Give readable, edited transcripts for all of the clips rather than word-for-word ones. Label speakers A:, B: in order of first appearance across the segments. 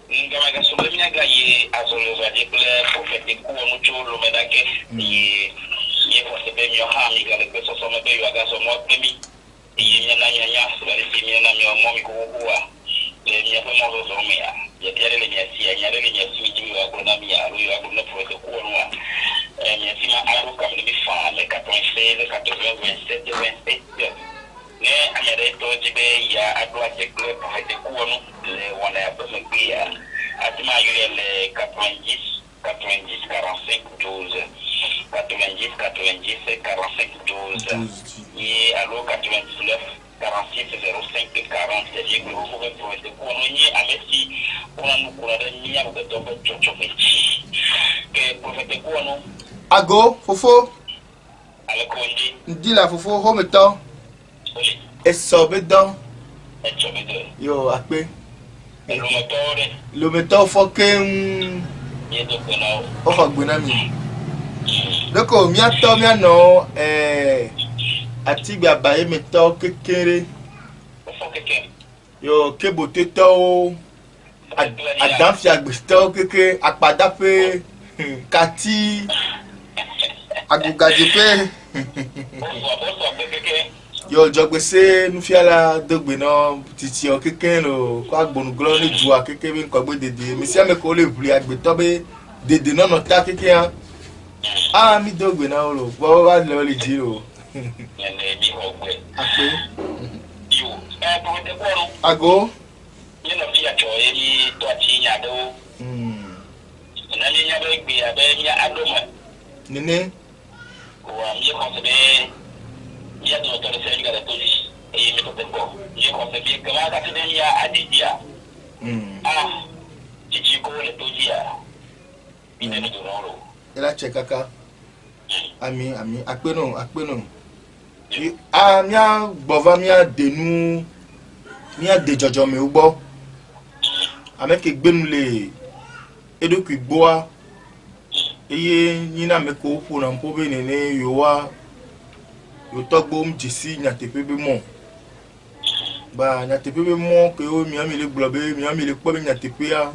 A: Ngamaga solemnya gaye azolo zaje kule profete ku onu cholo medake ye ko se be mi ha mi gale ko so me be yo aga so mo temi ye nyana nyanya bari ti mi na mi o mo mi ko kuwa le mi fa mo zo me ya yare le nya si ya yare le nya si mi ji wa ko na mi ya ru ya ko na profete ku onu wa mi si ma aru kam ni fa le 96 87 27 ne amere to jibe ya adwa je kule profete ku onu le wana ya me bia atima yule 90 90 45 12 90 90 45 12 et alors 99 46 05 40 c'est que vous pouvez trouver pour nous à merci pour nous pour la nuit avec de top chochomechi que prophète quoi non
B: ago fofo
A: ale kondi
B: ndi la fofo ho meto esobedo yo akpe le meto foke o fa gbona mi doko mi ato mi ano ati gba baye meto kekere yo kebote to adanfi agbesto keke apada pe kati agugaje pe yo jogbese nufiala dogbe no titi o keke lo ko agbonuglo ni juwa keke bi nko gbe dede mi si ame ko le vuli agbeto be dede no no ta keke han mi dogbe na o lo bo wa le ji o ape ago
A: you know fi acho eri to ati nya do na ni nya be gbe abe nya adoma
B: nene
A: wa mi ko se be ya do to se ga to ji e mi to tempo ni ko se bi kama ka se ya adidia chichi ko le to ji ya ina ni do ro
B: ela chekaka ami akpeno mia gbova mia denu mia de jojo me ugbo ameke gbenu le edoku igboa eye yina meko opu na mpobe nene yowa yotogbo mjisi nyatepebe mo ba nyatepebe mo ke o mia mi le globe mia mi le po be nyatepe ya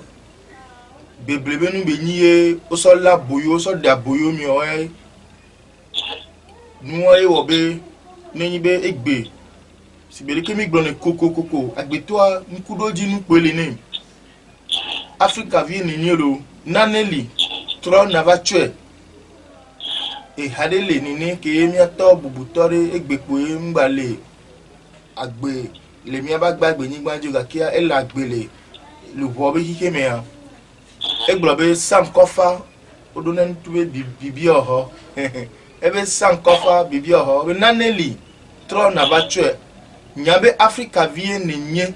B: beblebe nu be nyiye o so la boyo so da boyo mi o nu e wo be ni be egbe sibere ke mi gbon koko agbetoa nkudoji nu pele ni Africa vie ni nyelo naneli tro navatue e hadele ni ke mi ato bubutore egbepo e ngbale agbe le mi abagbagbe ni gbanjo ga kia e la gbele lu bo be kike me ya eglobe sam kofa odonen tuwe bibi oho ebe sam kofa bibi oho be naneli tro navatue nyabe Africa vie ni nye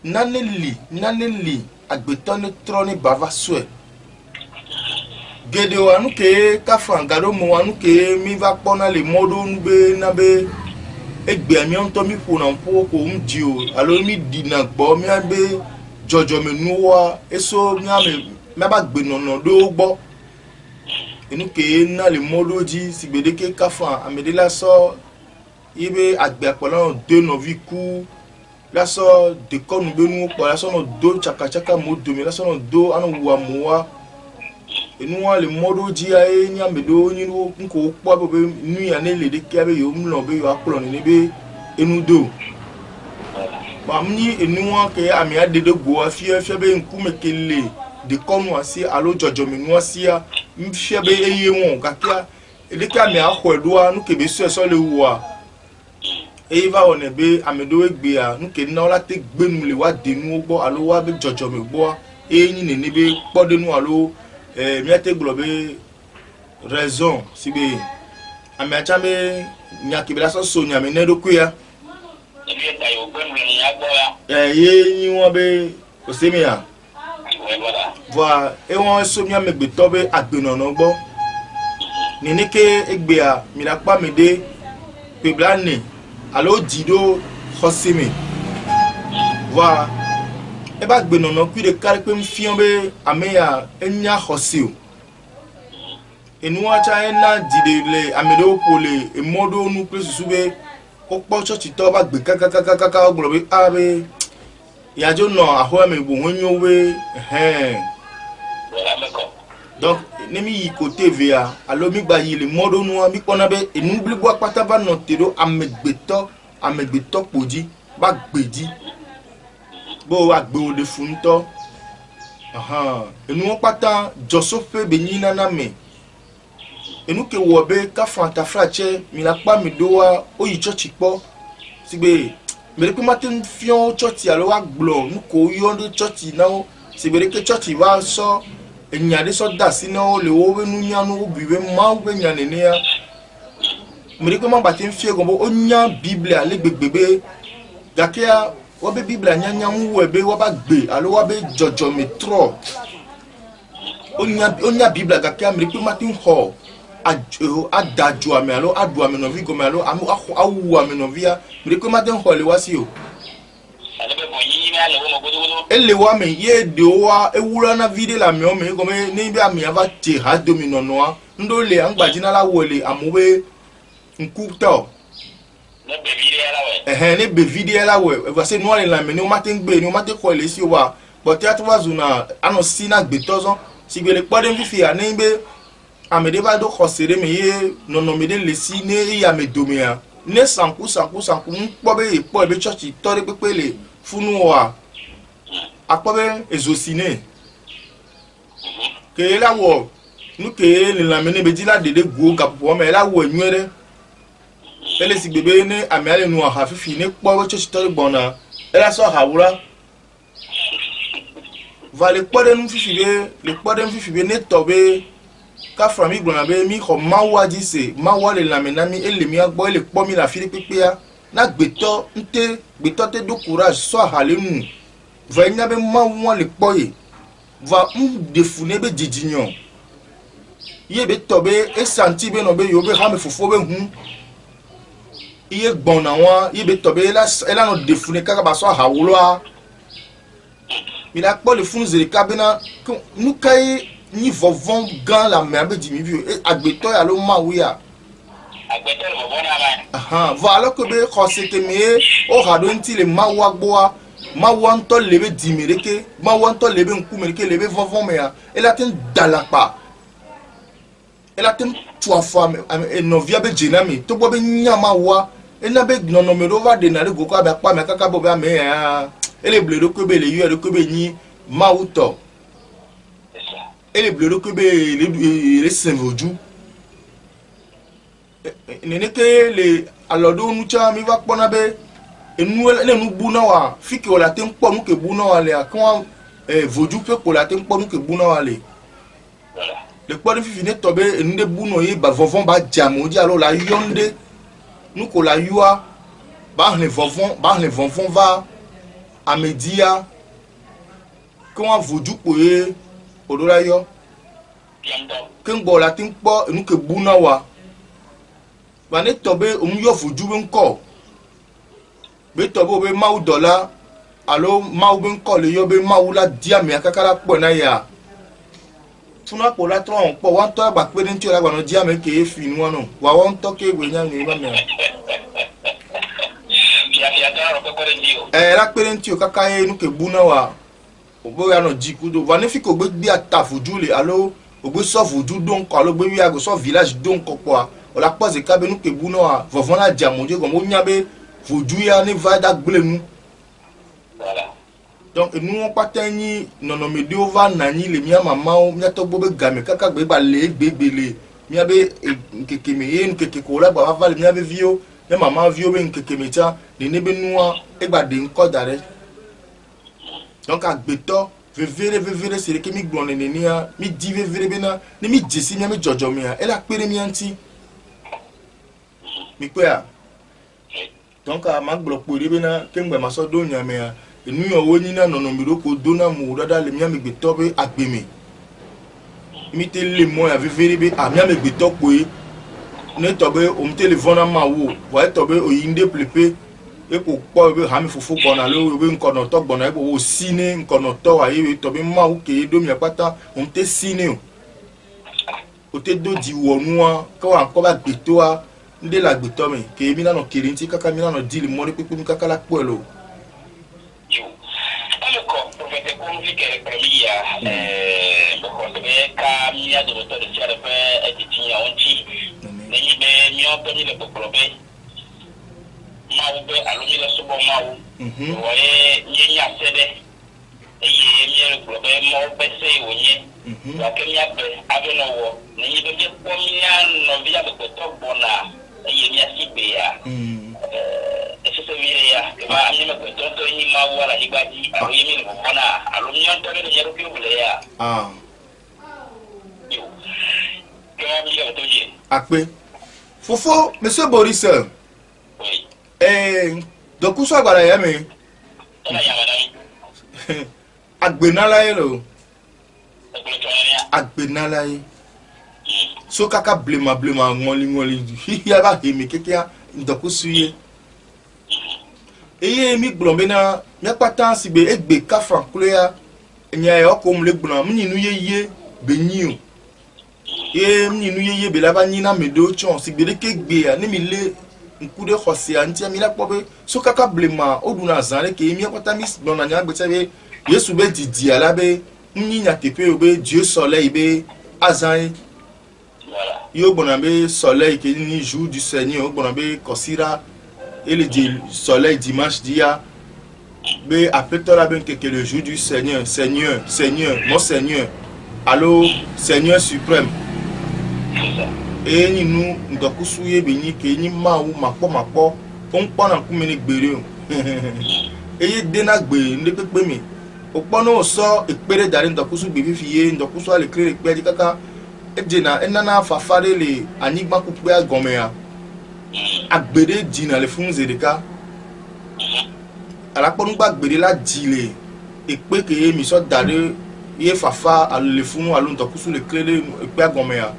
B: naneli agbeto ni tro ni bava swe gede wanu ke kafa ngado mo wanu ke mi va pona le modo nube na be egbe mi on to mi fo na fo ko mji o alo mi dina gbo mi abe jojo me nuwa eso mi ame me ba gbe nono do gbo enu ke na le modo ji sigbede ke kafa amede la so ibe agbe apolo de no viku la so de konu benu po la so no do chaka modo mi la so no do anu wa muwa enu wa le modo ji aye nya medo ni wo nko po be nu ya ne le de ke be yo mlo be yo apolo ni be enu do ba mni enu wa ke ami ade de go afie be nku mekele de konu asi alo jojo mi nu asia mfie be eye won kakia de ke ami ahoedo anu ke be so le wa eva one be amedo egbe a nke na ola te gbenu le wa denu ogbo alo wa be jojo me gbo eyin ni be podenu alo mi ate globe raison sibe ame acha me nya ke be la so nya me ne doku ya
A: e ta yo gbenu le nya gbo ya
B: ye yin won be o se mi ya voilà e won so mi amegbe to be agbenono gbo ni ni ke egbe a mi la pa me de pe blane alo dido khosimi wa e ba gbe nono ku de kare pe mfion be ameya enya khosio enu acha ena dide le amedo pole e modo nu pe susube o po church to ba gbe kaka ogbo be abe ya jo no aho me bo honyo we
A: Voilà, d'accord.
B: donc ne mi yi côté via alo mi gba yi le modo nu mi pona be enu bli bo apata ba no tero amegbeto poji ba gbeji bo wa gbe o de funto enu pata josofe benyina na me enu ke wo be ka fanta frache mi la pa mi do wa o yi church po sigbe mere pe matin fion church alo wa glo nu ko yo ndo church na o sigbe ke church va so enyade so da si na o le wo be nu nya no obi be ma be nya ne ne ya mere pe ma batin fie go o nya bible ale gbegbebe gakia wo be bible nya nya wu ebe wo ba gbe alo wo be jojo metro o nya bible gakia mere pe matin ho adaju ame alo adu ame novi go me alo awu ame novia mere pe matin ho le wasi o ele wa me ye de wa ewura na vide la me o me go me ni bi ame ava te ha domino noa ndo le angbaji na la wole amobe nkuto ne be vide la we e va se no le la me ni o matin gbe ni o matin ko le si o wa but ya to wa zuna ano si na gbe tozo si gbe le pode fifi ani be amede ba do khosere me ye nono me de le si ne ya me domia ne sanku npo be church tore pepele funu wa akpobe ezosine ke la wo nu ke le la me ne be di la dede go kapo me la wo enwere ele si gbebe ne ame ale nu ha fifi ne po church tore gbona ela so hawura va le pode nu fifi be ne tobe ka frami gbona be mi ko mawa ji se mawa le la me na mi ele mi agbo ele po mi la fi pepe ya na gbeto te do courage so halenu va nya be mawa le po yi va defune be jijinyo ye be tobe e santi be no be yo be ha me fofo be hu iye gbona wa ye be tobe ela no defune kaka ba so hawulo a mi la po le fun zere kabina nu kai ni vovon gan la me abe di mi bi agbeto ya lo ma wi ya
A: agbeto lo vovon na
B: va alors que be khosete me o hado nti le ma wa gboa ma wa nto lebe di mereke ma wa nto lebe nku mereke lebe vovon me ya ela ten dalapa ela ten tua femme e novia be jenami to bo be nyama wa ena be nono me rova de na go ko ba pa me kaka bo ba me ya ele bledo ko be le yu ko be ni ma uto ele bledo ko be le senvoju nene ke le alodo nu cha mi va pona be enu le nu buna wa fiki ola te npo nu ke buna wa le akon voju pe ko la te npo nu ke buna wa le pode fifi ne tobe enu de buno yi ba vovon ba jamo di alo la yonde nu ko la yua ba le vovon va amedia ko an voju po ye odora yo ken gbo la te npo enu ke buna wa ba ne tobe yo voju be nko be tobe be mau dollar alo mau be nko le yo be mau la dia me akakara po na ya tuna ko la tron po wan to ba pe nti la gba no dia me ke fi nu no wa won to ke gbe nya ni ba me
A: ya ta ro ko re ndio
B: la pe nti o kaka e nu ke bu na wa obo ya no jikudo va ne fi ko gbe ata voju le alo ogbe so voju don ko alo gbe wi ago so village don ko po o la pose ka be nu ke bu na wa vovon la jamonje go mo nya be voju ya ni va da gble nu
A: voilà
B: donc nous on patani nono medio va nani le mia mama o mia to bobe game kaka gbe ba le gbebele mia be nkeke me ye nkeke ko la ba va le mia be vio ya mama vio be nkeke me cha de ne be nuwa e gba de nko dare donc agbeto vevere sere ke mi gbon ne ni a mi di vevere be na ni mi jesi mia mi jojo mi a e la pere mi anti mi pe a donc a magblo pore be na ke ngbe ma so do nya me a enu yo woni na nono mi roko do na mu dada le mi amegbe to be agbemi mi te le mo ya vivere be ami amegbe to pe ne to be o mi telephone ma wo wa to be oyinde plepe e ko po be ha mi fufu gbona lo be nkono to gbona e ko wo sine nkono to wa e to be ma wo ke do mi apata o mi te sine o te do di wonu a ko an ko ba gbe to a nde la gbe to mi ke mi na no kiri nti kaka mi na no dili mo re pepe mi kaka la po lo
A: prophète comme vie que première because be ka mi ado to de sia de pe etitia onti ni be mi o to mi le pokrobe ma wo be alomi le so bo ma wo wo ye nya sede eye mi le pokrobe mo be se wo nye wa ke mi abe ado no wo ni be ko mi an no via be to bona eye mi asibe ya ese se mire ya ba a mí me cuento to ni ma wala ni baji alo yemi ni bona alo mi on to ni yero ki bule ya yo ke mi ya to je
B: Akpe Fofo monsieur Boris
A: oui
B: donc où soit gala yami
A: ona ya madame
B: agbenala yelo
A: ko to ni ya
B: agbenala yi so kaka blema ngoli ya ba hemi kekia ndoku suye eye mi glombe na mi patan sigbe egbe ka franklea nya e okom le gbona mi nu yeye benyu mi nu yeye be la ba ni na medo chon sigbe de kegbe ya ni mi le nkude khose anti mi la pobe so kaka blema oduna zanle ke mi patan mi gbona nya gbe sebe yesu be didi ala be ni nya tepe obe dieu soleil be azan yo gbona be soleil ke ni jour du seigneur gbona be kosira et le soleil dimanche dia be appelle la ben que le jour du Seigneur mon Seigneur allô Seigneur suprême et ni nous ndokusuye be ni ke ni mawu mapo on pona ku meni gbere e de na gbe nde pepe mi o pono so ipere dare ndokusu be fifiye ndokusu ale kire pe di kaka e de na enana fafare le anigba ku pe agome ya agbede dina le fun zedeka ala ponu gba gbede la dile epe ke mi so dare ye fafa le fun alun to kusu le klele epe agome ya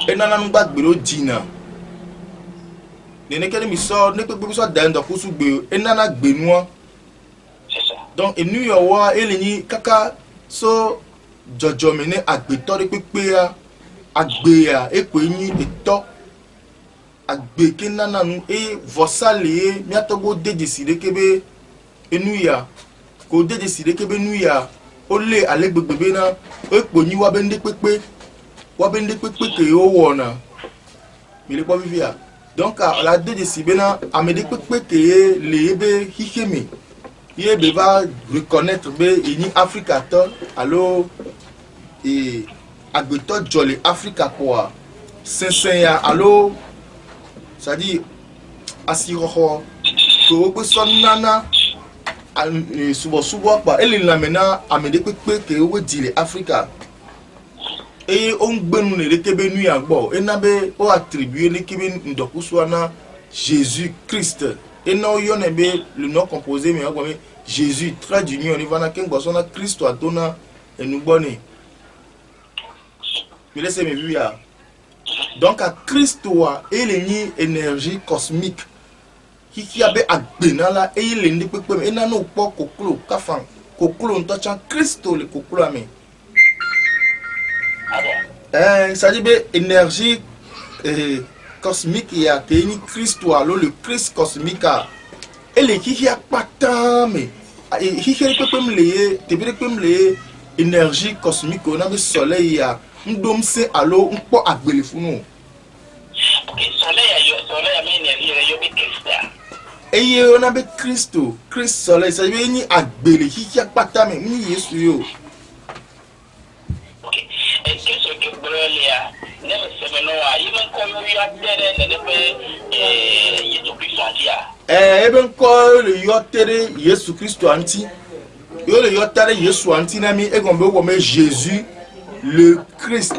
B: enana nu gba gbede dina ne kele mi so ne pepe so dare to kusu gbe enana gbe nu donc enu yo wa eleni kaka so jojo me ne agbeto de pepe ya agbe ya epe yin eto agbe ke nana nu vosale mi atogo de décider kebe enuya ko de décider kebe nuya ole ale gbegbe na epo ni wa bende pepe ke o wona mi le po vivia donc la de décider na amede pepe ke le be hikemi ye be va reconnaître be ni Africa to allo agbeto jolly Africa quoi sensen ya allo c'est-à-dire asiro ko pe sonnana subo pa ele la mena amede pepe ke o dile Africa et on gbenu ne lekebe nu ya gbo enabe o attribuer lekebe ndokuso na Jésus Christ et non yo ne be le nom composé mais on Jésus trait d'union on va na kengo sona Christ atona enuboni me laisse me via. Donc à Christoa il y a une énergie cosmique qui a be agbenala et il est pepe et nano po koklo kafan koklo ntochan Christo le koklo ami ça dit be énergie cosmique il y a teni Christoa le Christ cosmique et le qui a patame qui pepe me le te be pepe me énergie cosmique on a le soleil ya ndom se allo npo agbele funu
A: soleil mais énergie yo be Christ
B: eye ona be Christo Christ soleil ça veut ni agbele ki apata me ni Yesu yo
A: OK et qu'est-ce que brolia ne se me no a even comme yo atere ne be Yesu Christ antia
B: eben ko le yo tere Yesu Christ anti yo le yo tere Yesu anti na mi e gombe wo me Jésus le Christ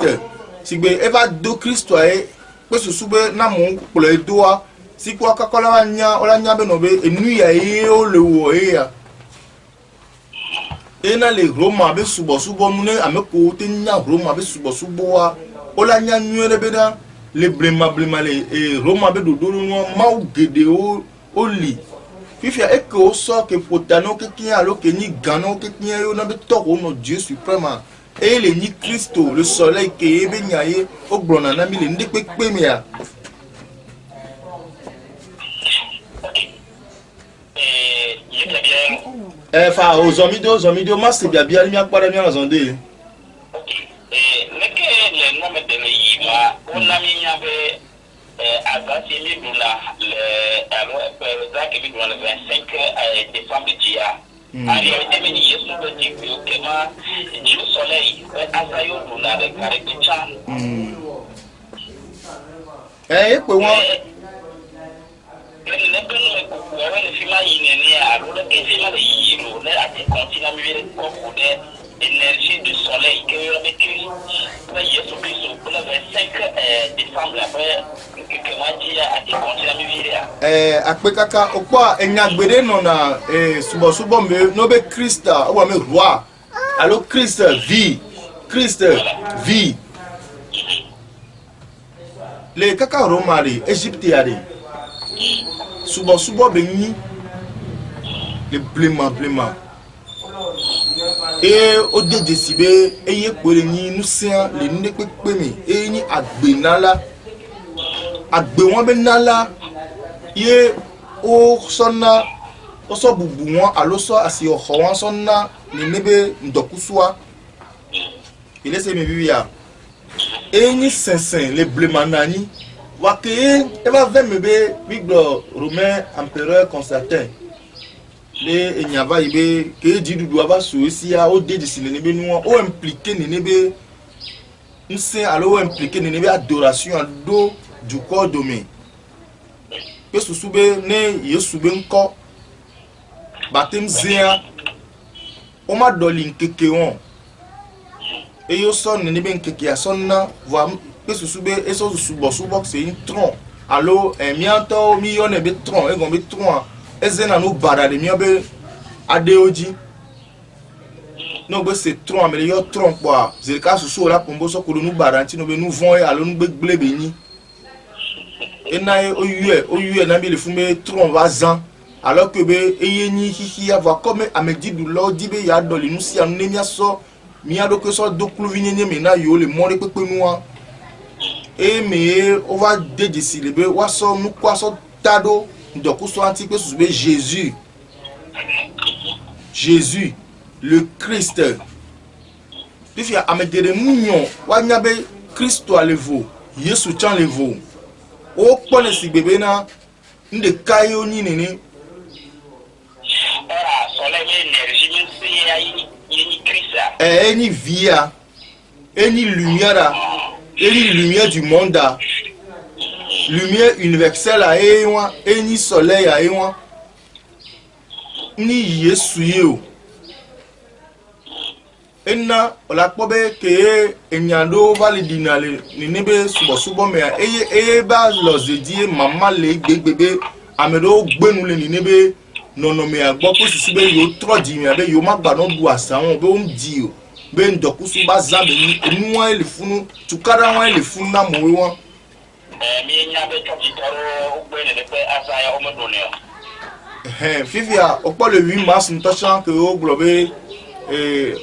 B: sigbe eva do Christ e pe susube na mo pole doa si kwa kakola wanya ola nya be no be enu ya e o le wo e ya ena le Roma be subo nu ne ameko te nya Roma be subo wa ola nya nyu le be na le blema le Roma be do no ma u gede o li fifia e ko so ke potano ke kin alo ke ni gano ke kin yo na be to ko no Dieu suprême et le ni Christo le soleil ke be nyaye o gbona na mi le ndi pepe mi ya
A: il est bien
B: fa ozomido mas bia bia mi akpara mi azonde
A: ok leke le no me de yi ma ona mi nya be agasi mi dula le alors ça que mi dula le 25 décembre dia ari de mi yesu de di que ma du soleil asayo dula de caribecha
B: pe won
A: le penu me ko le fima yine ni alors que fima de yiro le ati continue mi vere ko de énergie du soleil que le Christ Yesu Christ pour le 25 décembre après que moi dit ati continue mi vere
B: akpekaka okwa enyagbere no na subo me no be Christa o me roi allo Christ vie le kaka romari Égypte yari subo be ni le blema et au de sibe eye pere ni nu sian le ni pepe mi ni agbenala agbe won be nala ye o sonna o so bubu won alo so asi o ho won sonna ni nebe ndokusua ile se mi bibia ni sensen le blemanani wa ke e va vembe biglo romain empereur Constantin le enyava ibe ke didudu aba soisia o de disile nebe nu o impliqué ni nebe nse alo o impliqué ni nebe adoration do du corps domain que susube ne yesube nko batem zia o ma doli nkeke won e yo son ni nebe nkeke asonna voa que susube eso subo c'est un tronc allo mianto mi yo ne be tronc e gon be tronc ezena no bara de mi obe adeoji no be c'est tronc mais yo tronc quoi c'est ka susu la pombo so ko no bara nti no be nu von allo nu gbegle be ni ena oyue na bi le fume tronc vazan alors que be eyeni hihi avoir comme amedi du lo di be ya doli nu si anu ne mi aso mi ado que so do kluvinye me na yo le more pepe nu an e me o va de silebe wa so nu kwa so tado donc so anti que sous Jésus le Christ puis a amedere munyon wa nyabe Christ alevo Yesu chan levo o pone si bebe na nde kayo ni nene ni via ni lumière du monde lumière universelle a ewa ni soleil a ewa ni Yesu yo enna ola pobe ke enyando validinale ni nebe subo me eye ba lozedie mama le gbegbe amedo gbenu le ni nebe nono me agbo ko sisibe yo trodi me abe yo magba no du asan be o mdi o be ndokusu ba zambe ni enwa ele funu tukara wa ele funu na mowe won
A: mi nya be toji toro ogbene le pe asaya o modoneo
B: Fivia au le 8 mars nous tâchons que au globé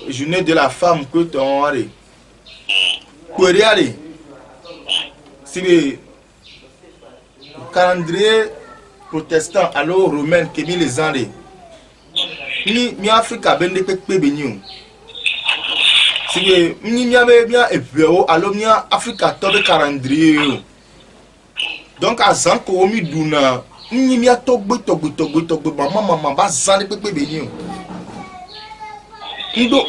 B: journée de la femme que ton allez pour aller si le calendrier protestant alors romain qui mis les années mi Afrique a ben de pepe benyu si le mi avait bien et puis alors mi Afrique a tout le calendrier donc à zanko mi duna ni mi atogbe mama ba zan pepe benyu ndo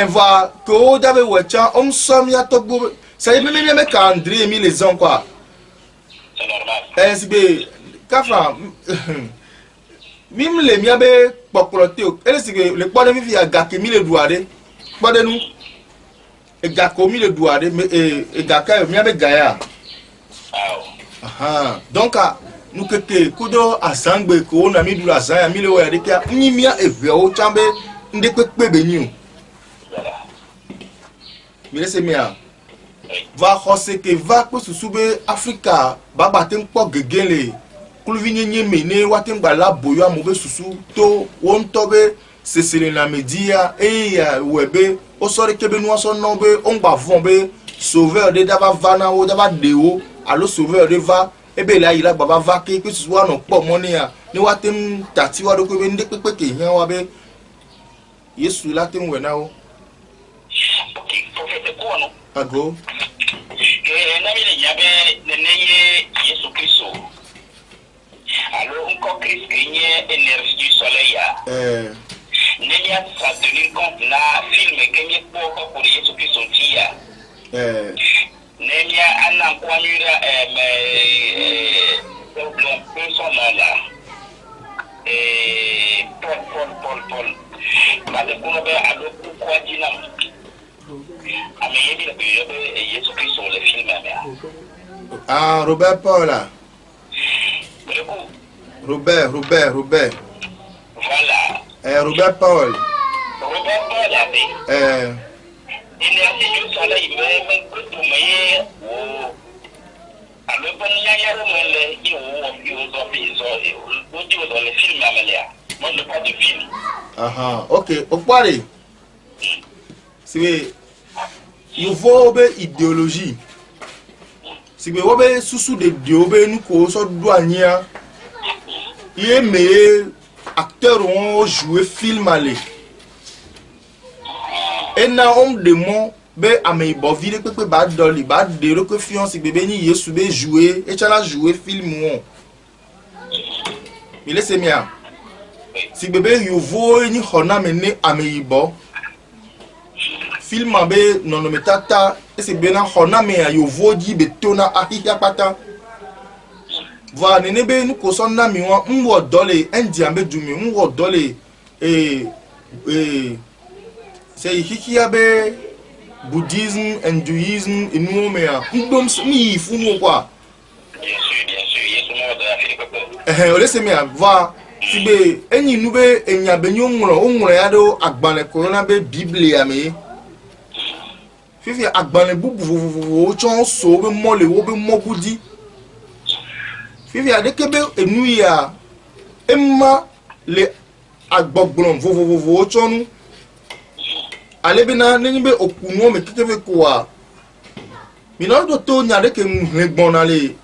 B: va ko dabe wecha om so mi atogbo ça y même me calendrier mi les ans quoi
A: c'est normal
B: si be kafa mim le mi abe pokolote o ele si le pode mi via ga ke mi le duade pode nu e ga ko mi le duade me e ga ka mi abe ga ya donc nous que kudo asangbe ko na mi dula asaya mi le wa de kia ni mia eve o chambe nde pepe benyu mi lese mia va hose que va ko susube Africa baba tem po gegele kulvinye nyemene watem bala boyo amobe susu to won tobe sesele na media ya webe o sore kebe nu so no be on gba von be sauveur de daba vana o daba dewo allo sauveur de va ebe la ira baba va ke ce soit no po money ni watem tati wa do ko be ndek pepe ke hian wa be Yesu la tem we na o
A: okay prophet ko no
B: ago
A: na mi le yabe ne ye Yesu Kristo alors encore Christ gagne énergie du soleil ya Nenya sa tenir compte na film kenye pour Yesu Kristo tia Nenya ana kwanyura problem personnel Paul Bale kuno be alo kwa jina Ame yebi le be Yesu Kristo le film
B: ah Robert Paul Robert
A: Voilà
B: Robert Paul
A: il a dit que ça là il même que tout mais o alors pas nya romele il dans le film amelia moi je pas de film
B: aha okay opare c'est il faut be idéologie si be wobe susu de diobe nu ko so douania il me acteur ont joué film aller et na homme de mon be amei bo vile pepe ba doli ba de reko fiance bébé ni Yesu be jouer et chala jouer film on il laisse mia si bébé yovo ni hona mene amei bo film be nono metata et c'est bena hona me yovo di betona ahia pata va nene be nu ko son na mi won nwo dole endia be dumi nwo dole c'est hikia be bouddhisme hinduisme inu me a ndom mi funu kwa
A: bien sûr Yesu mo da Philippe
B: ole se mi va si be enyi nu be enya be nyonro ya do agbanle corona be bible ya me fifi agbanle bubu o chon so be mole wo be mogudi fifi adekebe enu ya emma le agbogbon o chonu alebina nenbe okunu me kiteve kwa mina do to nyade ke mhegbon ale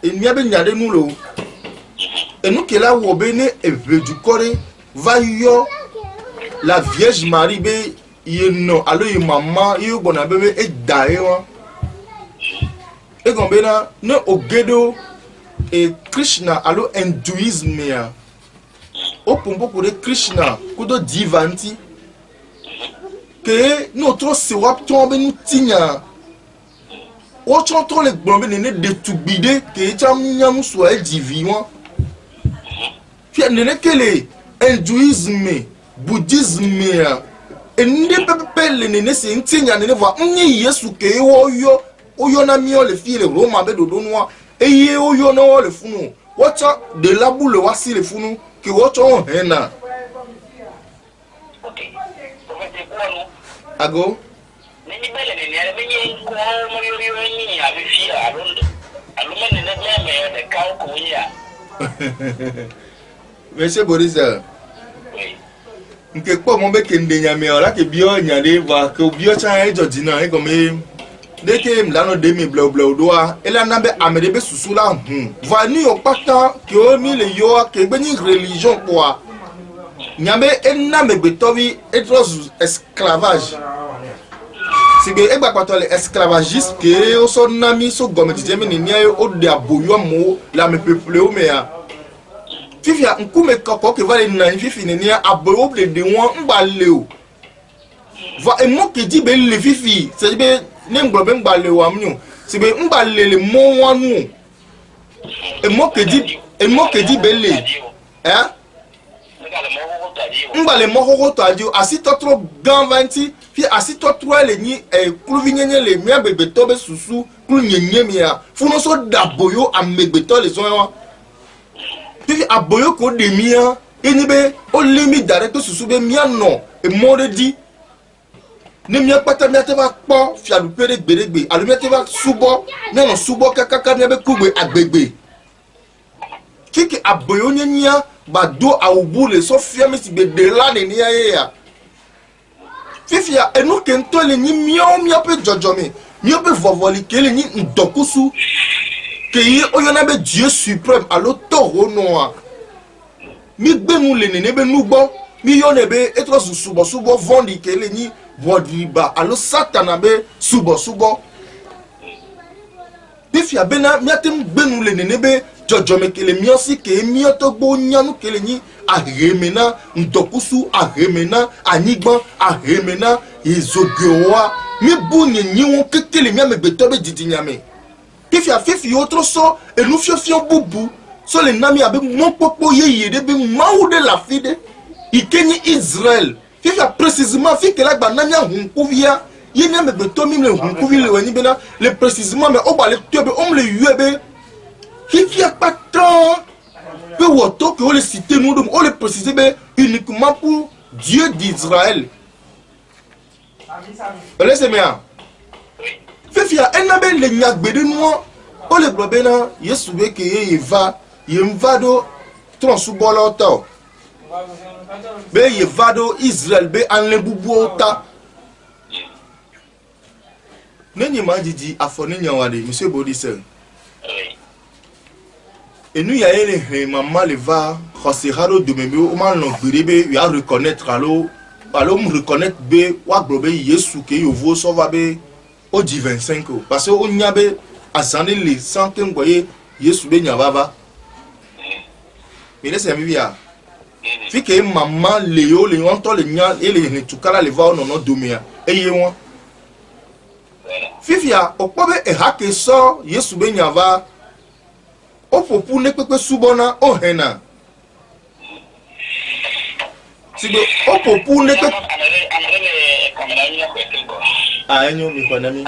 B: enia be nyade nu lo enu kela wo be ne evedu kore va yo la Vierge Marie be yeno alo yi mama yi gbona be e dae won e gombe na ne ogedo e Krishna alo hinduisme ya opumbo kure Krishna kudo divanti que notre sewap tombe nous tinya o chonto le gbon be ne de tubide que cham nyam so e divin fi ne kele hinduisme bouddhisme ya ende pepe le ne se tinya ne va nyi Yesu ke oyo na mi o le fi le Roma be dodo noa eye oyo na o le funu wacha de la boule wasi le funu que wacha hena ago
A: ni bele ni ale menye ko mo yo ni abi fi alo men ne me de ka ko nya
B: Monsieur Boris nke po mo be kende nya me ora ke bio nya de va ke bio cha e jodina e go me de ke mlano de mi blo doa ela na be amede be susula va ni o pata ke o mi le yo ke gbe ni religion kwa nyambe enna megbetowi etros esclavage sibe egba patole esclavagiste ke o so nami so gometi jemi ni niayo o de aboyo mo la me peuple o me ya fifia nkume koko ke vale na fifi ni nia aboyo de won ngbale o va e mo ke di be le fifi se be ne nglobe ngbale o amnu sibe ngbale le mo wanu e mo ke di be le ngbale mohoro to adio asito tro gan 20 fi asito tro le ni kuluvinyenye le mi agbebeto be susu kulunyenye mi a funo so daboyo amegbeto le so wa fi aboyo ko de mi a eni be o le mi direct susu be mi ano e more di ne mi apata mi ateba po fi alupere gberegbe alumi ateba subo mi no subo kakaka mi be kugbe agbegbe kiki aboyo nyenya bado awubule so fiame si be de la ne ni ya fifia enu kento le ni mi ape jojomi mi ape vovoli ke le ni ndokusu ke yi oyona be Dieu suprême alo toro noa mi gbenu le nene be nugbo mi yone be etro subo subo vondi kele ni bodiba alo satana be subo bifia bena miatem gbenu le nene be jojome kele miosi ke mioto gbo nyanu kele ni aremena ndokusu aremena anigban aremena izogiowa mi bu nyi won kekele mi amegbeto be didinyame bifia fifi otro so enu fiofio bubu so le nami abe mon popo yeye de be maou de la fide ikeni Israël fifia précisément fi que la banana hunkuvia yemi amegbeto mi le hunkuvi le wani bena le précisément mais oba le tobe on le yuebe fifia pas tant peu woto que on le citer nous on le préciser uniquement pour Dieu d'Israël. Laissez-moi fifia enabe le nyagbede no o le globena yesu be ke yemvado transubolo to be yevado Israël be anlebubu ota neni majiji afone nyawade monsieur Bodise enu ya ele he mama leva khosirado domebe o man lo gbirebe ya reconnaître allo me reconnaître be wa globe yesu ke yovo sova be o di 25 parce que o nyabe asande le santé ngoye yesu be nyababa mais laissez moi via fi que maman leo le onto le nya ele ne tukala le va no domia eye won fifia opobe e hake so yesu be nyava o popu ne pepe subona o hena sibe o popu ne pepe enyo mi konami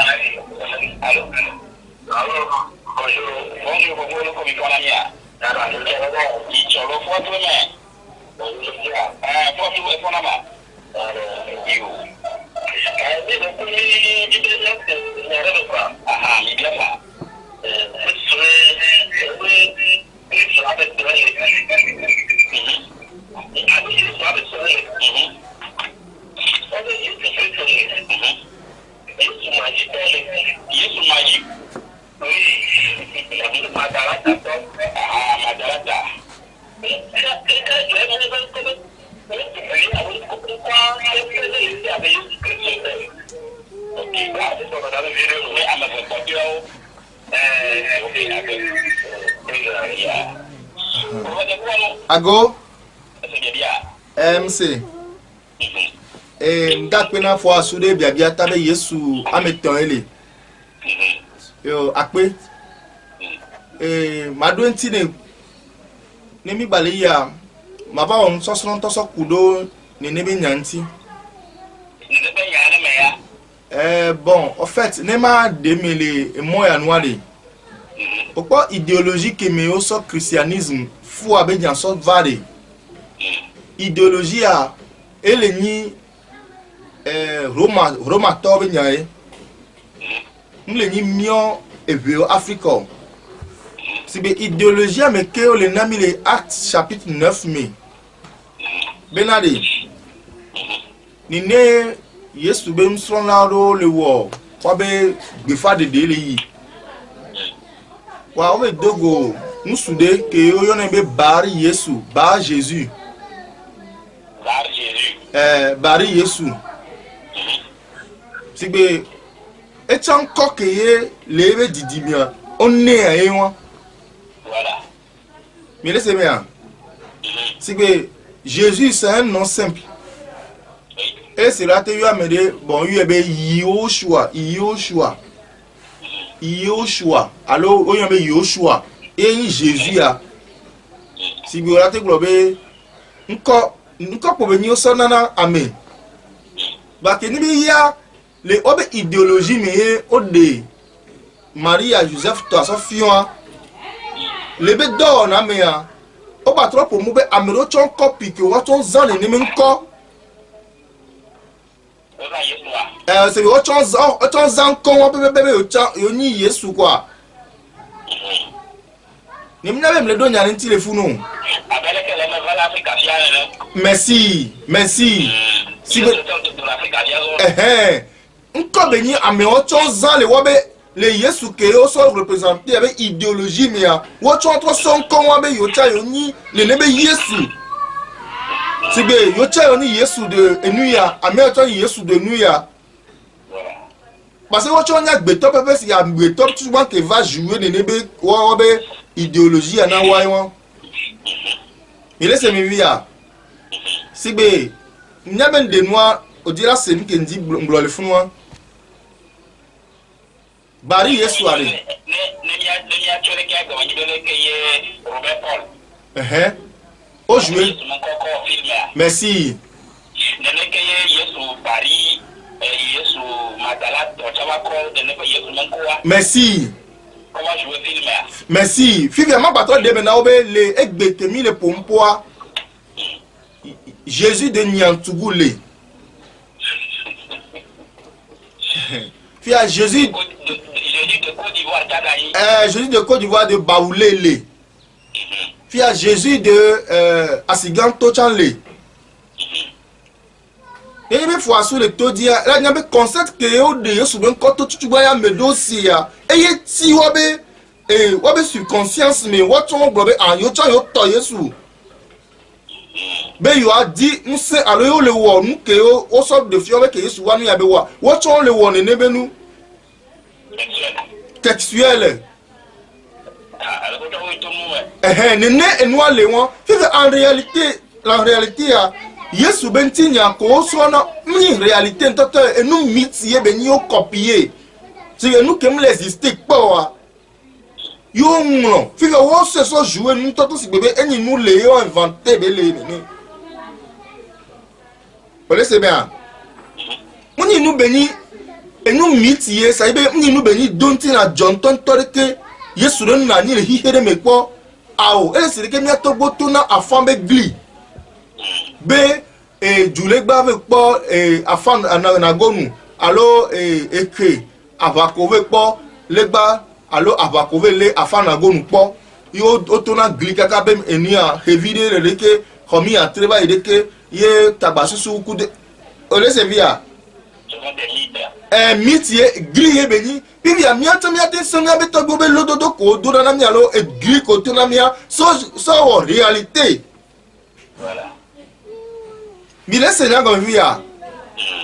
B: Ago MC ndakpena fo asude biabia tabe yesu ameton ele yo akpe madu ntine ne mi bale ya maba on sosron to sokudo ne ne be nyanti bon en fait ne ma demele moya noire pourquoi idéologie que me au so christianisme fou abe jan so vare idéologie a eleni Roma tobe nyae mleni mio ebe Africa sibe idéologie me ke o le nami le Actes chapitre 9 mai benade ni ne yesu be mson la ro le wo kwa be gbefa de le yi wa o dogo musude ke o yone be bar yesu bar Jésus bari yesu sigbe etan kokeye lebe didimia onne aye won voilà mais laissez bien sigbe Jésus c'est un nom simple et c'est là que tu as mené bon ube Yoshua alors on y a Yoshua et Jésus a sigbe là te globe nko pour venir au nana amen ba ke ni ya le obe idéologie mais o de Maria Joseph to so fion le be do na me ya o ba trop pour mo be amero chon copy ke wa ton zan ni me nko c'est o ton zan kon wa bebe o cha yo ni Yesu kwa ni mna be mle do nya ni téléphone merci si nko beni ame o chon zan le wa be le Yesu ke o so représenter avec idéologie mais o chon trop son kon wa be yo cha yo ni le ne be Yesu C'est bien, yo tcha oni Yesu de enuya, ameto Yesu de nuya. Parce que on a beto pepe si ya beto tu vois que va jouer de nebe wa idéologie ana wa yon. Il est mi via. C'est bien. Nyaben de noir, on dira c'est nous qui dit blole funwa. Bari Yesu ari. Au jouer. Merci. Merci. Merci. Finalement, bateau de maintenant, les ekbetemi le pompoa. Jésus de Nyantugoulé. Fia Jésus. Jésus de Côte d'Ivoire de Baoulélé. Fia Jésus de Asigan Tochanlé. Et il faut sur le taux dire là il y a un concept que yo de souvent quand tu vois ya medosi ya et ti wabe subconscience mais what on blobe an yo cha yo to Yesu be you a dit nous c'est alors yo le wo nous que yo o so de fi que Yesu wa nu ya be wa what on le wo ne be nu textuel ne enu ale won en réalité ya Yesu bentinya ko so na mi réalité ntoto enu miti ye be ni o copier c'est nous que me l'existe pas yo nglo fi wo se so jouer nous toto si bébé eni nous le yo inventé be le ni ole c'est bien muni nous beni enu miti ye ça be muni nous beni donti na John ton toreke Yesu ren na ni le hihere mepo awo ele se ke mi atogbo to na afambe gli be julegba avec po afan anagonu allo eke avakove po legba allo avakove le afan anagonu po yo otona glikaka bem enia hevide leke komi atreba ideke ye tabasusu kude ole se via mitie gliye beni bibia miate songa beto be lododo ko dona na mi allo gli ko tona mia so réalité
A: voilà.
B: Il est Seigneur comme via.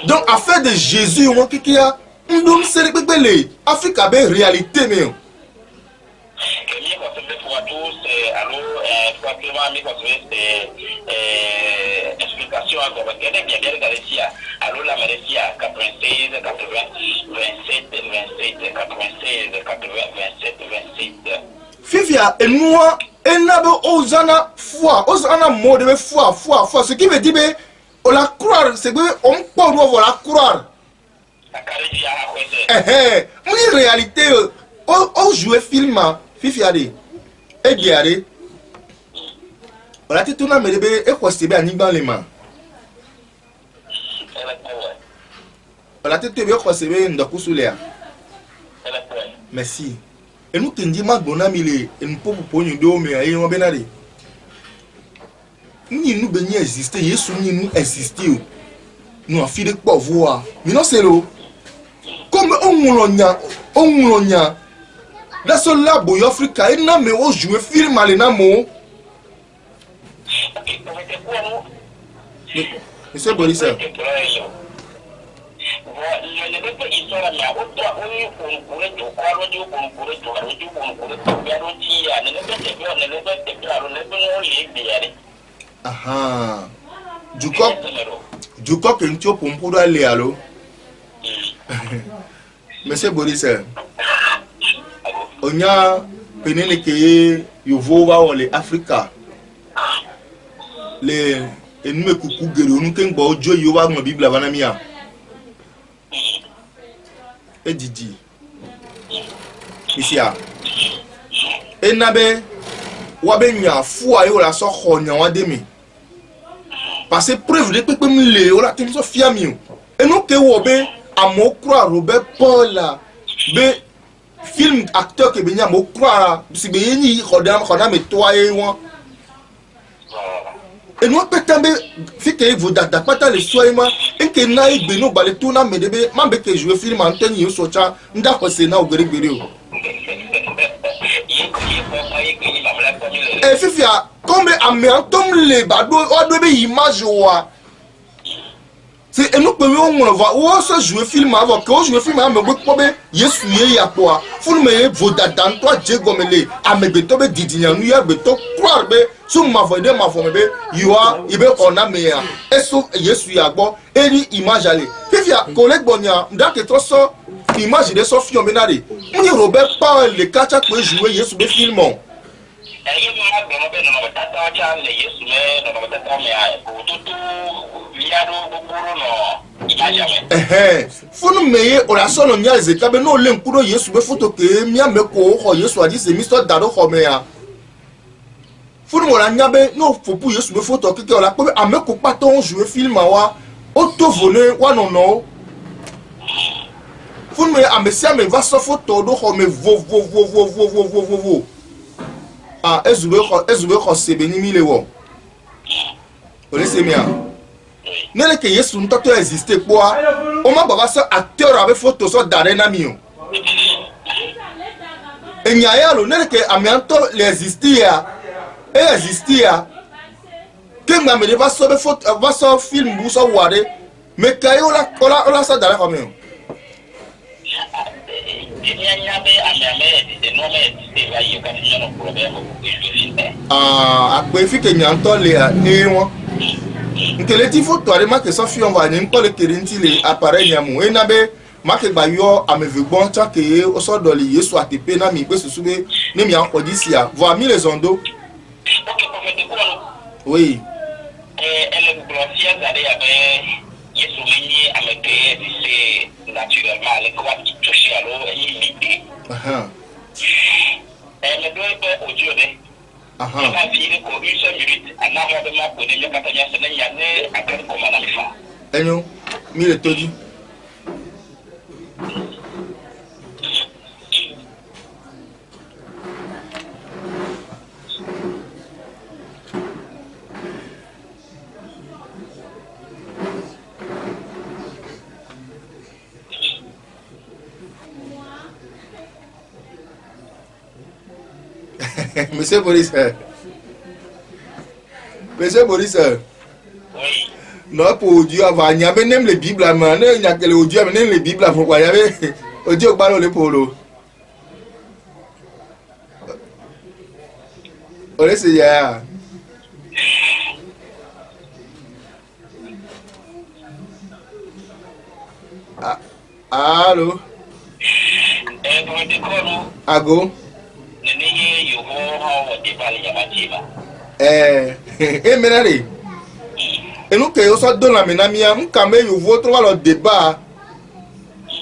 B: Donc, affaire de Jésus, on qui a un homme cérébré, Afrique a une réalité, mais.
A: Explication à quoi bien alors la Malaysia 96 80 27 27 96 80 27 27
B: Fifia et moi et n'abo osana osana mot de foi ce qui veut dire on la croire c'est que on peut voir la croire une réalité on jouer film Fifia de et diare on a tout na merebe et quoi c'est bien dans les mains on a tout bien quoi c'est bien dans kusulea merci et nous qui dit magbona mile et nous pouvons pognon do mais ayi on benade ni nous béni exister Yesu ni nous exister nous en fide pas voir mais non c'est lo comme on ngolonya la seule la boy Africa et na me o jouer film ale na mo monsieur Boris aha du coq un tio pour aller allo monsieur Boris on a penele que yovo va ole Africa les nous coucou guerre nous ken bo jo yo va mo bible bana mia et Didi ici et nabe wabe nya fu ayo la so khonya wa demi parce que preuve de pepe mle o la tin so fiami et nous que wobe amo croire Robert Paul la be film acteur que benya mo croire si be ni khoda me toi et won et nous peut tomber fi que vous data pas le soima et que na igbe no bale to na me debe man be que jouer film antenne yo socha nda ko se na ogere o et fifia ko comme amiantom le bado o do be image wa c'est et nous pouvons on va ou se jouer film avant que jouer film am gbe ko be Yesu ye ya kwa funu me voda dan to je gomele am be to be didinya nu ya be to croire be so ma vode ma fo me be you are ibe ona me ya eso Yesu ya gbo eri image ale fifia collègue bonia ndake to so image de so fion benade ni Robert Paul le kacha ko jouer Yesu be film on funu meye orason on ya zekabe no le nkudo Yesu be photo ke mia me ko ho Yesu adi se Mr. Dado ho me ya funu mo la nyabe no fopu Yesu be photo ke ola pe ame ko paton jouer film wa auto voler wa non funu me amesia me va so photo do ho me vo ah ezube ko sebeni mi lewo o le se mia nele ke Yesu ntoto existe kwa o ma baba so acteur avec photo so dare na mi o enya ya lo nele ke amianto le existia ke ma me va so be photo va so film bu so ware me kay ola sa dare ko mi o akpe fi ke nyanto le e won nkele ti photo are ma ke so fi on va ni nko le kerinti le appareil nyamu e na be ma ke gba yo amevegbon cha ke o so do le Yesu atepe na mi pe susube ni mi an ko disi a voir mi les ondo oui
A: elle glorifie d'aller avec Yesu meni ameke c'est naturellement les quoi qui touche à l'eau et l'idée elle doit être au Dieu de la vie ko une seule minute ana mo de ma ko de yo katanya se na ya ne akere ko ma na mi fa
B: enyo mi le toji Monsieur Boris. Monsieur Boris.
A: oui
B: Non pour Dieu avant il y avait même les bibles à main, il y a que les Dieu même les bibles à pourquoi il y avait Dieu parle le polo. On laisse ya. Allô. Ago. Menari. Et nous que yo so don la menamia, mu kame yo voto wa lo débat.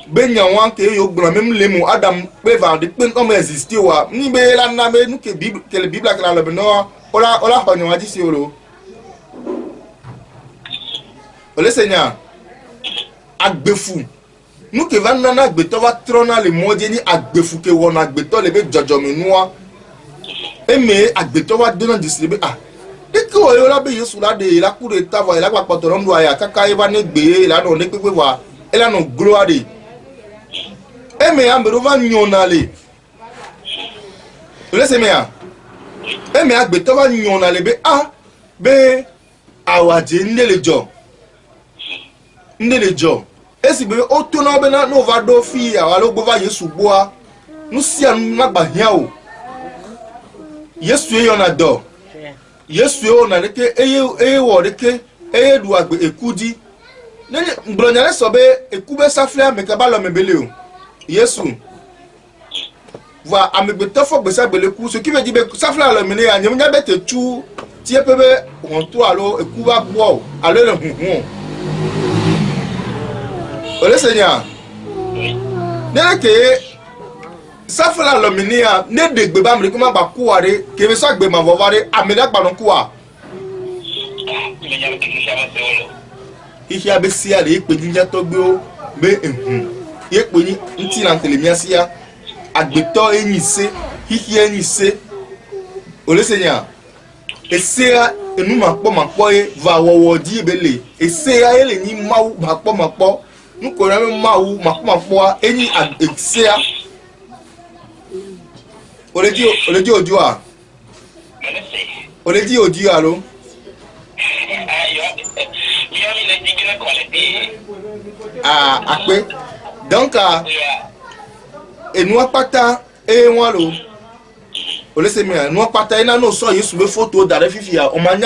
B: Ben nyawan ke yo gbran même le mo Adam pe va de pen comme exister wa. Ni be la na me nous que Bible que le Bible la le no ola ho nyawan di si olo. Ole Seigneur. Agbefu. Nous que va nana agbeto va trona le modie ni agbefu ke wona agbeto le be jojo menua. Eme agbeto wa dona distribuer ah eke o yo la be Yesu la de la coup de tava la pa potorom do aya kaka eva ne gbe la no ne pepe wa ela no gloire eme ambero va nyonale laisse me ya eme agbeto va nyonale be ah be awaje ndele jo esi be o to na be na no va do fi awa lo gbo va Yesu gbo a nu si anu magba hia o Yesu yo na do Yesu yo na leke eye wo leke eye du agbe ekudi nene mbronya le sobe ekube safle ameka ba lo mebele o Yesu va amegbe tofo gbe sa gbele ku so ki ve di be safle lo mene anyem nya bete tu ti epebe on to alo ekuba gbo alo le hunhun ole Seigneur nene ke safela lominia ne de gbe ba mi ko ma ba ku ware ke be so gbe ma vovare ameda gba no ku wa ihia be sia le pe jinja to gbe o be ye pe ni nti na telemia sia agbeto enyi se ihia enyi se ole Seigneur esea enu ma po e va wowo di ebele esea ele ni mawu ma po nuko na me mawu ma po enyi esea Oledio odio a. On le dit au Dieu, allô? Ah, après. Donc, et nous pas et moi, on laisse moi, nous pas ta, nous sommes sur les photos dans les filles, on m'a dit,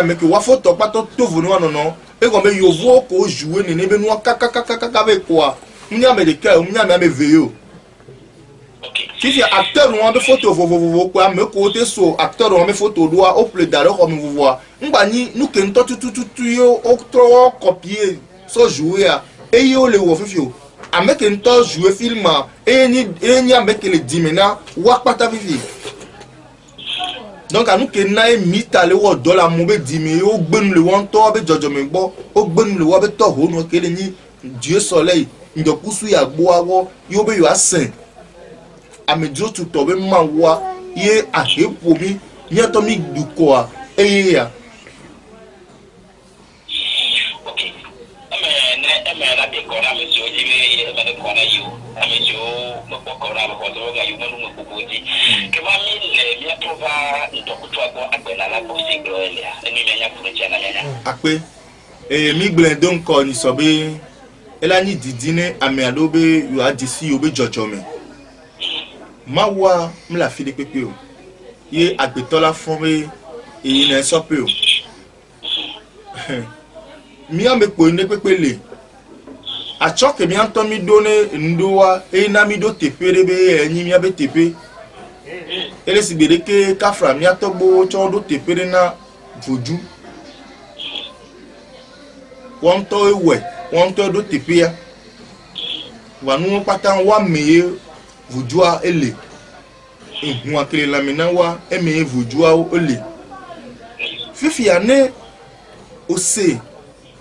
B: mais que, wa photo, pas tout, non. Et comme il y a pour jouer, nous, avec quoi? On y a mis des cœurs, on y a mis veilleux. Si c'est acteur ou un photo, vous quoi, me côté sur acteur ou un photo doit au plus d'ailleurs comme vous voyez. On va ni nous qui tout trop copier, so jouer et yo le wofifio. Avec un temps jouer film et ni avec les 10 maintenant ou pas ta vie. Donc à nous que naï mita le wo dollar mauvais 10 000 au bon le one to avec Jojo Membo au bon le wa beto ho no que ni Dieu soleil ndoku su ya gbo awo yo be yo asen. Amedio tu tobe mawa ye ahepomi nyatomi dukoa eya.
A: Okay. La bekora monsieur jibe me kona yo. Amedio mo kokora mo ko ga yo mo mo kukuji. Ke ma mi atova ndokutwa go agbena la ko siglo elia. Eni me nya kurecha na nya.
B: Akpe mi glendon ko ni sobe elani didine ame adobe yo adisi obe jojome. Mawa mla fili pepe o ye agbetola fome e na sope o mi ame po ne pepe le a choke mi anto mi done ndowa e na mi do tepere be enyi mi abe tepe ele sibere ke kafra mi atogbo cho do tepere na voju won to ewe won to do tepe ya wanu patan wa meye vujua ele ihun akele lamina wa eme vujua ole fifi ane ose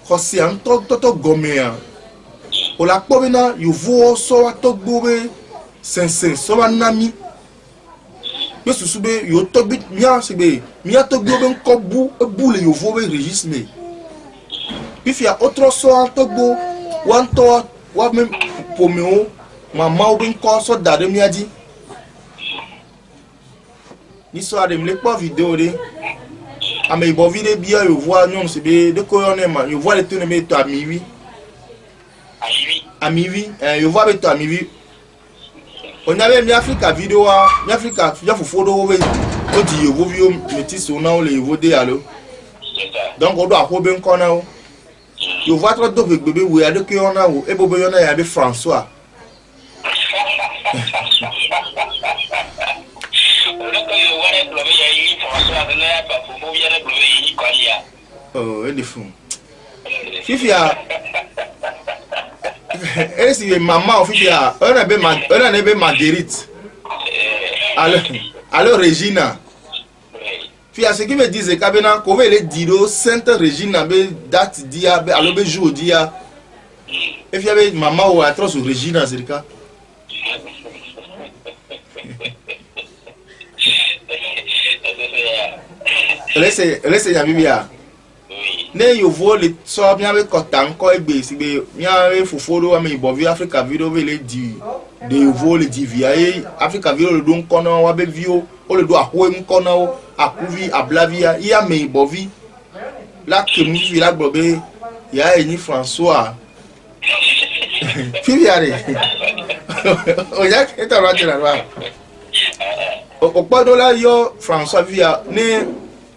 B: khosi an to gomea o la pobena yuvo so atogbo be sensen so nami yo susube yo togbi mia sebe mia togbo be nkobu ebule yuvo be regisme fifi a otro so atogbo wan to wa mem pomeo Maman ou bien quoi soit d'adem mi a dit. Ni so adem le pas vidéo de. A me bo vidéo bien yo voit non c'est de quoi on est man. Yo voit le tourner mais toi mi oui. Yo voit avec toi mi oui. On avait mi Africa vidéo mi Africa ya fo photo we. O di yo vio metis on a le vo de allo. Donc on doit ko ben ko na o. Yo voit trop do bébé we ade ko on a o e bobo yo na ya be François. Oh, elle est fou. Fifia. Elle c'est maman Fifia. On a be Marguerite. Alors Regina. Fia ce qui me disait kabena ko ve le diro Sainte Regina be date dia be alo be jour dia. Et fia be maman ou atro sur Regina c'est le cas. Laisse ya bibia. Ne yo vo le so bien avec kotan ko egbe sigbe mia we foforo ame ibovi Africa video we le di de yo vo le di via e Africa video le don kono wa be vio o le do ahwe m kono akuvi ablavia ya me ibovi la ke mi vi la gbobe ya eni François fiviare o ya ke ta ra tira wa o pado la yo François via ne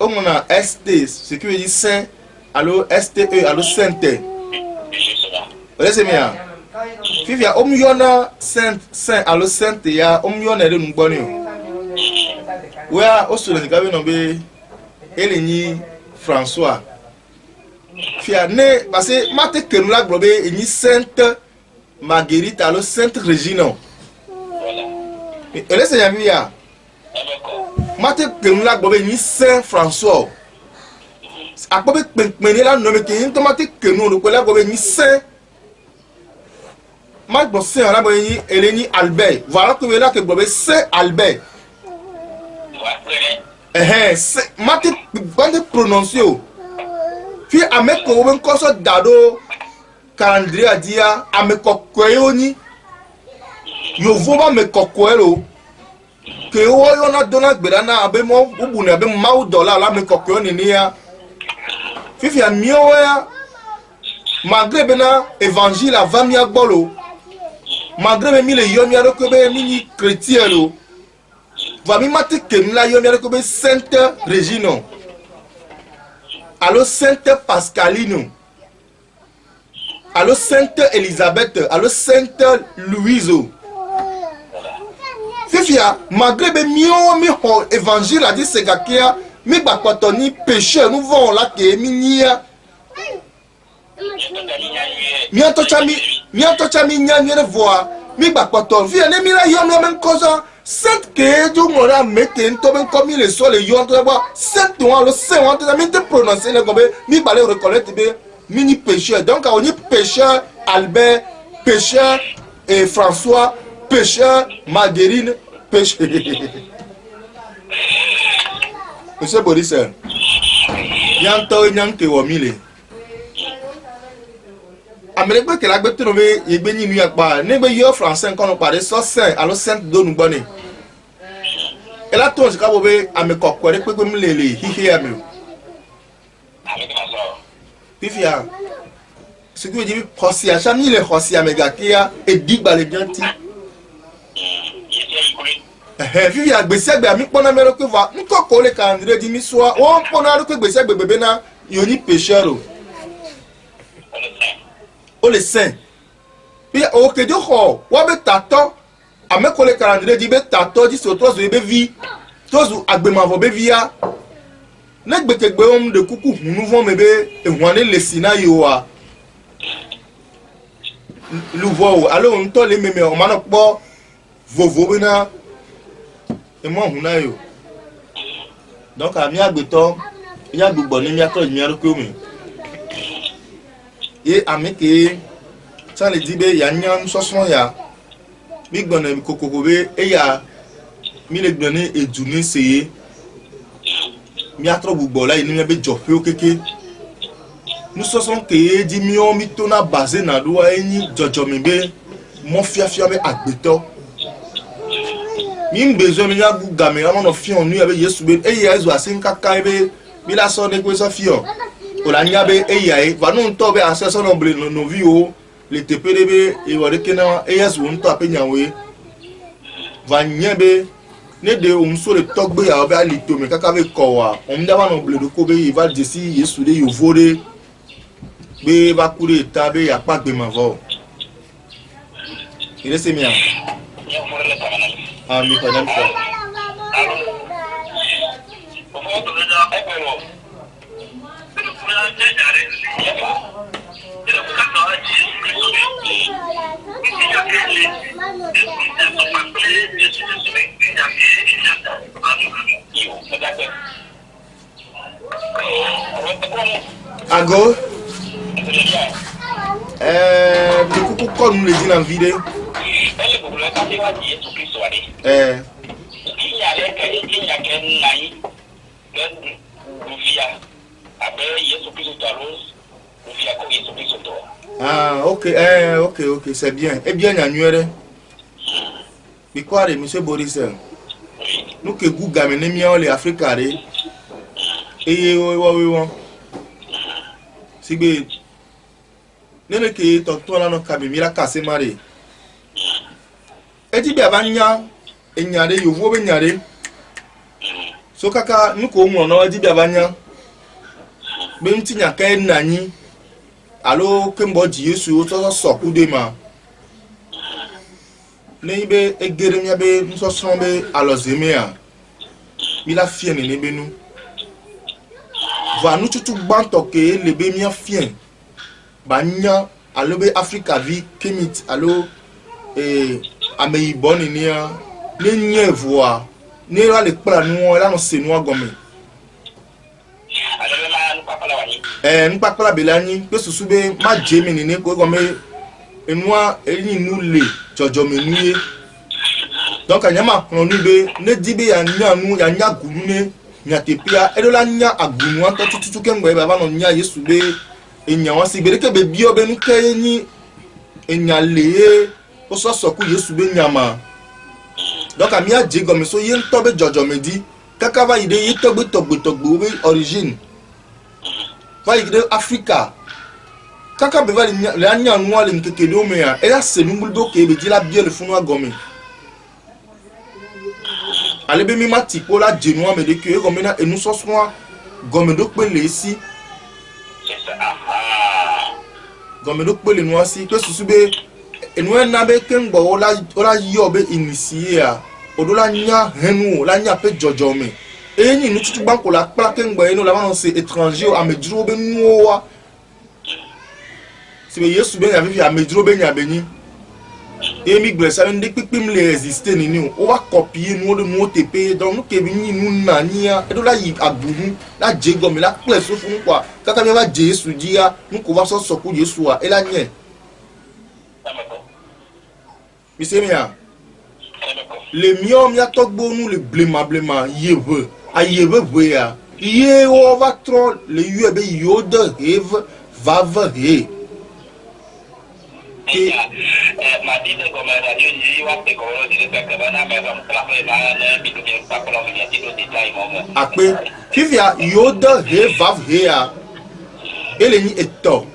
B: o mona ST ce qui veut dire saint allo STE allo sainte laisse moi fifia o mi yona saint allo sainte ya o mi yona le ngboni o wa o so le ka be no be eleni François fia ne parce que mate que nous la globe ni sainte Marguerite allo sainte Regina laisse ya via mate que nous la globe ni saint François akpobe pemene la no me ke tomate que nous ko la globe ni saint ma bo saint la bo ni eleni Albert voilà que là que globe saint Albert mate bande prononcer fi ame ko ben ko so dado calendrier dia ame ko koyoni yo vo ba me ko koelo que on a donné gbedana abe mo ubune abe mau dollar la me kokyo ni ya fifi a mio ya malgré bena évangile avant mi agbolo malgré me mi le yo mi aroko be mi chrétien lo va mi mati ke mi la yo mi aroko be sainte Regino allo sainte Pascalino allo sainte Elisabeth allo sainte Louise fifia malgré be mio mi ho évangile a dit c'est gakia mi bakotoni pécheur nous vont là que mi nia mi antocha mi nya mi revoir mi bakoton vi ene mi la yo mi men koza sainte que du mora mette to ben comme le sol le yo to ba sainte on le saint on to mi te prononcer le gombe mi balé reconnaître be mini pécheur donc on est pécheur Albert pécheur et François pécheur Marguerine pécheur monsieur Boris yanto nyanke wo mile amelekbe ke la gbe tro be yegbe ni nu apa ne be yo français kon on parler so saint alors saint do nu gboni e la ton ka bo be amekokore pe mi lele hihi ame pifia ce que dit khosia chami le khosia mega kia e digba le janti vivi agbesegbe ami pona mero ke va nko ko le kandre di mi so won pona ro ke gbesegbe bebe na yoni pécheur o le saint puis o ke jo ho wa be tato ame ko le kandre di be tato di so to zo be vi to zo agbema vo be via na gbe ke gbe om de kuku hunu vo mebe e hwane le sina yo wa lu vo alo on to le meme o ma no po vovo be na et moi on a eu donc à mi agbeto il y a gbogbo ni mi ato mi aroko mi et ameke ça le dit be ya nyan soson ya mi gbona mi kokoko be e ya mi le gbona eduni seye mi atro gbogbo la ni mi be jope okeke nous soson ke di mi o mi to na basé na do eni jojo mi be mo fiafia be agbeto mi besoin mi ya gu game ya mo fi on nu ya be Yesu be e ya ezu asin kaka be bi la so de ko so fi on o la nya be e ya e va no nto be aseso no ble no vi o le tepere be e wo de kena e Yesu nto apenya we va nya be ne de o so le togbe ya be ali to me kaka be ko wa on da wa no ble do ko be e va desi Yesu de yo vore be ba kure ta be ya pa gbe ma vo il est mien ah mi ko dem ko ago beaucoup comme nous le dit dans vidéo ah ok ok c'est bien et bien annuel mais quoi monsieur Boris nous que vous gamenez mieux les africains et oui si bien nene ke tonton la no kabimi la kase mare eti bia banya enyare yovo be nyare so kaka nuko mu no edi bia banya be ntinya ka nanyi alo kembo di Yesu o so soku de ma ne be egere mia be nso son be alozemea mi la fie ne be nu va nu tutu banto ke le be mia fie banya alo be Africa vi kemit alo ameyi boni ni a ne nye voa ne ra le pra nu la no se nu agome nu papa belani pe susu be ma jemi ni ne ko gome enua eni nu le jojo menuye donc anyama kon nu be ne dibe ya nya nu ya nya gunu ne nya tepia edo la nya agunu an to tutu kengbe baba no nya Yesu be enya won si bereke be bio be nu keni enya le o so so ku Yesu be nyama donc ami a dje gomme so yen tobe jojo me di kaka va ide yi togbe be origine va ide Africa kaka be va le anya noa le nkeke do me ya e la se numbul do ke be di la bie le funu gomme ale be mi mati ko la dje noa me de ke gomme na enu so so gomme do pe le si gomme do pe le noa si que susu be enu na be kengbo ola yo be initié a odola nya henu la nya pe jojo me eni nu tutu banko la pla kengbo eno la ma c'est étranger a medro be nuwa si be yesu be nya fi a medro be nya beni emi glesa ndi pipim le résister ni o wa copier nu de nu TP donc nu ke bi ni nu na nia edola yi abuhu la jego me la ple so fun kwa kaka mi va jesu dia nu ko va so ku yesu a ela nye Bisemia. Le miom ya togbo nous le blema yeve a yeve boya ye over tro le yebe yode have vave he
A: ma dit comme radio ji wa te ko di que bana me va placer na bi de pa ko mi ya ti do détail mo
B: ape fifia yode he vave he a ele ni eto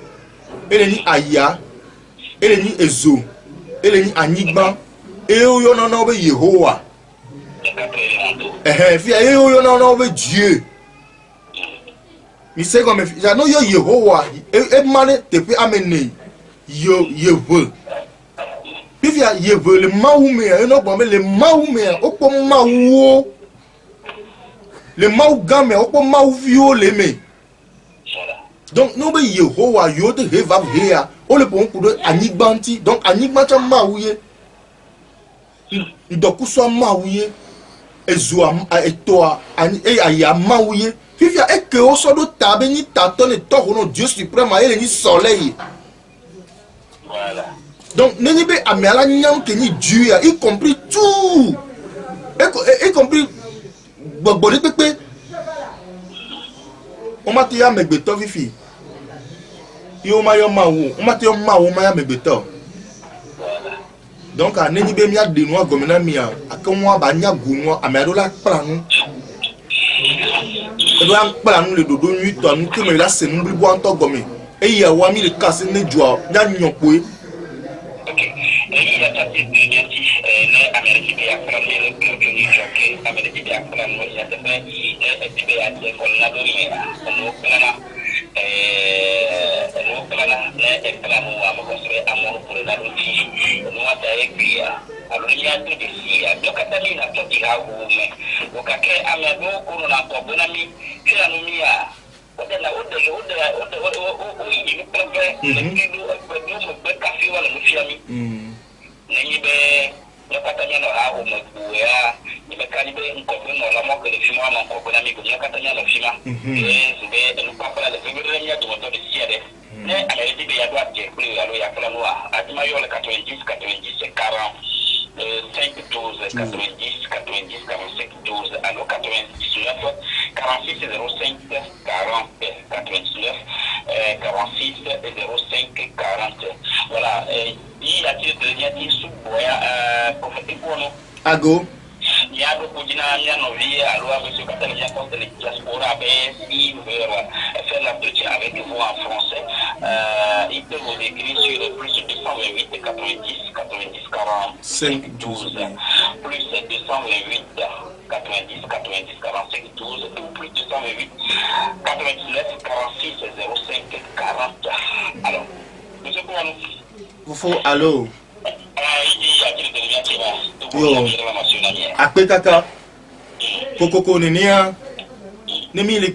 B: ele ni aya ele ni ezo ele ni anigba eyo no no be Yehowa fi eyo no no be Dieu mi se comme ya no yo Yehowa e mane te pe amene yo yevo fi ya yevo le maume e no gbo me le maume o po mawo le mau game o po mau vio le me donc no be Yehowa yo te he va here o le bon kudo anigbanti donc anigbanta mawuye ndokuso mawuye ezo eto ani aya mawuye fifia eke o so do tabe ni tato ne to no Dieu suprême ele ni soleil
A: voilà
B: donc neni be amela nyam ke ni Dieu y compris tout y compris gbogbo de pepe o ma ti ya megbeto fifi yo ma yo mawo o ma ti yo mawo ma ya megbeto donc a neni be mi a de no gomina mi a akonwa ba nya gunwo amado la planu do an planu le dodo nyu to anu ke me la se nu bibo anto gomi e ya wa mi le kase ne jua nya nyopo e
A: il y a des gens qui ne Amérique be akran le ko ni choke Amérique be akran no ya te be e be ya te ko na do mi no plana no plana ne e plano wa mo ko se amor por la luchi no ata e bia alunya to de sia do kata ni na to di ha wo me o ka ke amado ko na to bona mi kila no mi ya o de la o ni pepe ni do mo be ka fi wala mo fi ami ni be no kata ni no ha wo mo ku ya ni be ka ni be ko no la mo ko le fi mo ma ko na mi ko ni kata ni no fi ma be no pa pa le fi be nya to de sia de ne ale di be ya do ate ku ya lo ya kala no a ti ma yo le 90 c'est 40 5 12 90 90 45 12 alors 99 46 05 40 99 46 05 40 voilà il a tiré de nia sous boya prophète bono
B: ago
A: ya do ko dina nya no vie alors avec ce catholique ya contre les diaspora be si faire l'entretien avec vous en français il peut vous écrire sur le plus 228 90 90 45 12 plus 228 90 90 45 12 ou plus 228 99 46 05 40 alors monsieur Bono
B: vous faut allô
A: yo
B: akpe kaka kokoko nenia ne mi le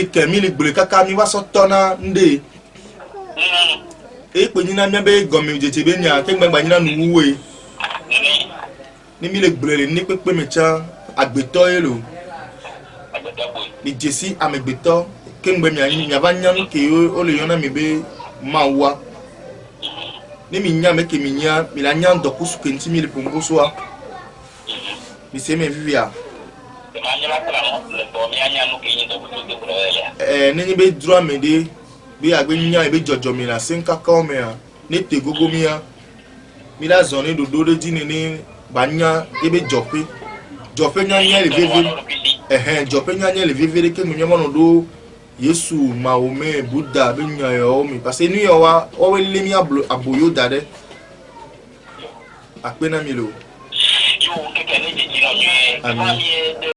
B: gbele kaka mi wa so tona nde e pe ni na mi be gomi jeje be nya ke gbagba ni na nu we ni mi le gbele ni pepe mecha agbeto elo ni jesi amegbeto ke ngbe mi nya ba nya nu ke o le yona mi be mawa ni mi nya me ke mi nya mi la nya ndoku su kenti mi le pomboso mi se me vivia neni be dura me de be agbe nya be jojo mi la 5 ka me ni te gogo mi ya mi la zone do do de dine ni banya ebe Jope nya le veve Jope nya le veve ke mu nyama no do Yesu Mahomet Buddha be nya yo mi parce que nu yo wa o we le mi aboyo dade akpena mi lo
A: yo ke ke ne ji no